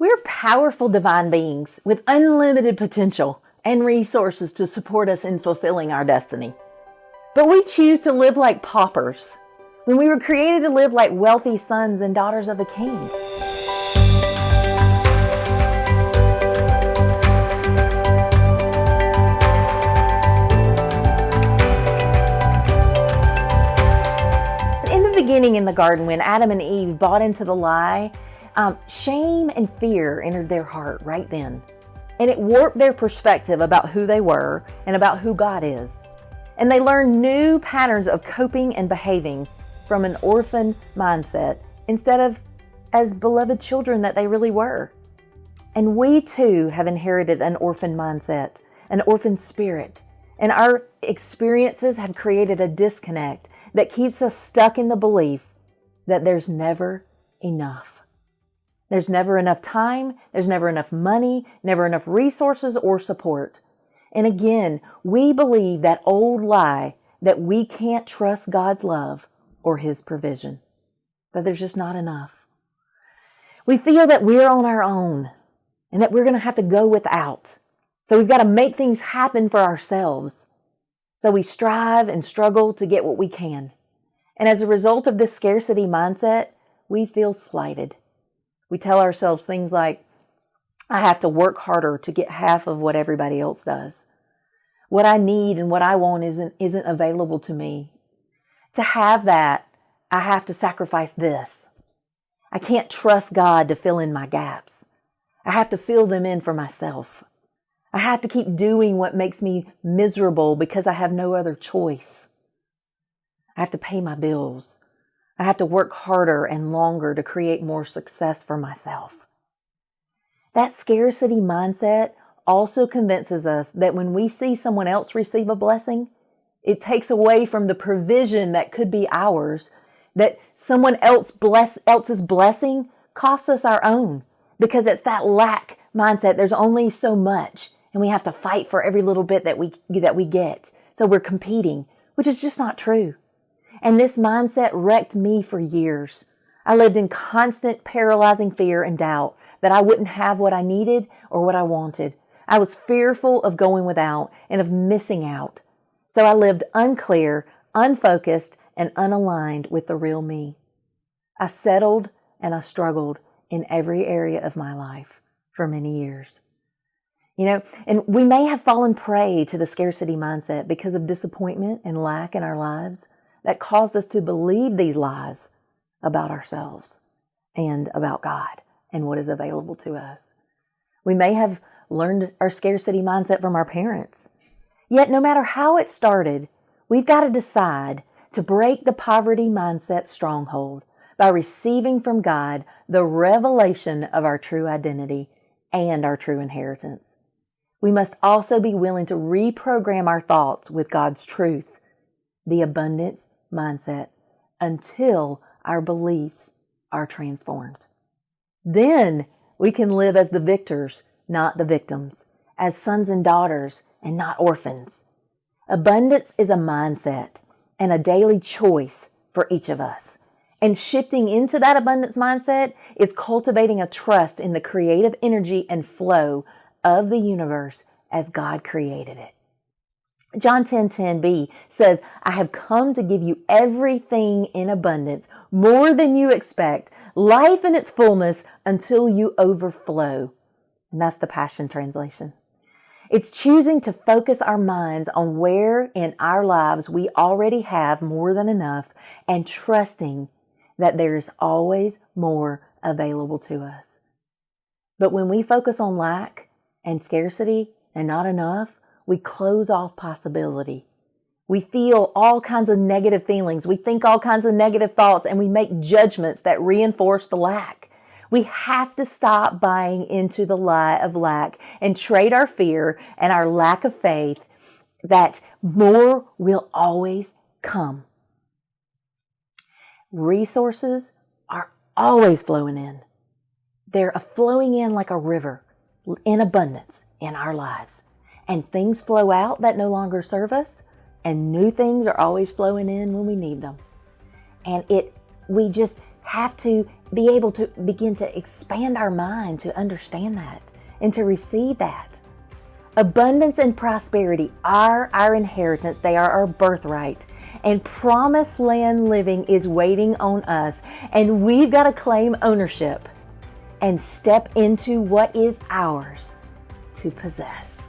We're powerful divine beings with unlimited potential and resources to support us in fulfilling our destiny. But we choose to live like paupers when we were created to live like wealthy sons and daughters of a king. In the beginning in the garden, when Adam and Eve bought into the lie, shame and fear entered their heart right then. And it warped their perspective about who they were and about who God is. And they learned new patterns of coping and behaving from an orphan mindset instead of as beloved children that they really were. And we too have inherited an orphan mindset, an orphan spirit. And our experiences have created a disconnect that keeps us stuck in the belief that there's never enough. There's never enough time, there's never enough money, never enough resources or support. And again, we believe that old lie that we can't trust God's love or His provision, that there's just not enough. We feel that we're on our own and that we're going to have to go without. So we've got to make things happen for ourselves. So we strive and struggle to get what we can. And as a result of this scarcity mindset, we feel slighted. We tell ourselves things like, I have to work harder to get half of what everybody else does. What I need and what I want isn't available to me. To have that, I have to sacrifice this. I can't trust God to fill in my gaps. I have to fill them in for myself. I have to keep doing what makes me miserable because I have no other choice. I have to pay my bills. I have to work harder and longer to create more success for myself. That scarcity mindset also convinces us that when we see someone else receive a blessing, it takes away from the provision that could be ours, that someone else's blessing costs us our own, because it's that lack mindset. There's only so much, and we have to fight for every little bit that we get. So we're competing, which is just not true. And this mindset wrecked me for years. I lived in constant paralyzing fear and doubt that I wouldn't have what I needed or what I wanted. I was fearful of going without and of missing out. So I lived unclear, unfocused, and unaligned with the real me. I settled and I struggled in every area of my life for many years. And we may have fallen prey to the scarcity mindset because of disappointment and lack in our lives that caused us to believe these lies about ourselves and about God and what is available to us. We may have learned our scarcity mindset from our parents. Yet no matter how it started, we've got to decide to break the poverty mindset stronghold by receiving from God the revelation of our true identity and our true inheritance. We must also be willing to reprogram our thoughts with God's truth, the abundance mindset, until our beliefs are transformed. Then we can live as the victors, not the victims, as sons and daughters and not orphans. Abundance is a mindset and a daily choice for each of us. And shifting into that abundance mindset is cultivating a trust in the creative energy and flow of the universe as God created it. John 10:10b says, I have come to give you everything in abundance, more than you expect, life in its fullness until you overflow. And that's the Passion Translation. It's choosing to focus our minds on where in our lives we already have more than enough and trusting that there is always more available to us. But when we focus on lack and scarcity and not enough, we close off possibility. We feel all kinds of negative feelings. We think all kinds of negative thoughts, and we make judgments that reinforce the lack. We have to stop buying into the lie of lack and trade our fear and our lack of faith that more will always come. Resources are always flowing in. They're flowing in like a river in abundance in our lives. And things flow out that no longer serve us, and new things are always flowing in when we need them. And we just have to be able to begin to expand our mind to understand that and to receive that. Abundance and prosperity are our inheritance. They are our birthright. And promised land living is waiting on us. And we've got to claim ownership and step into what is ours to possess.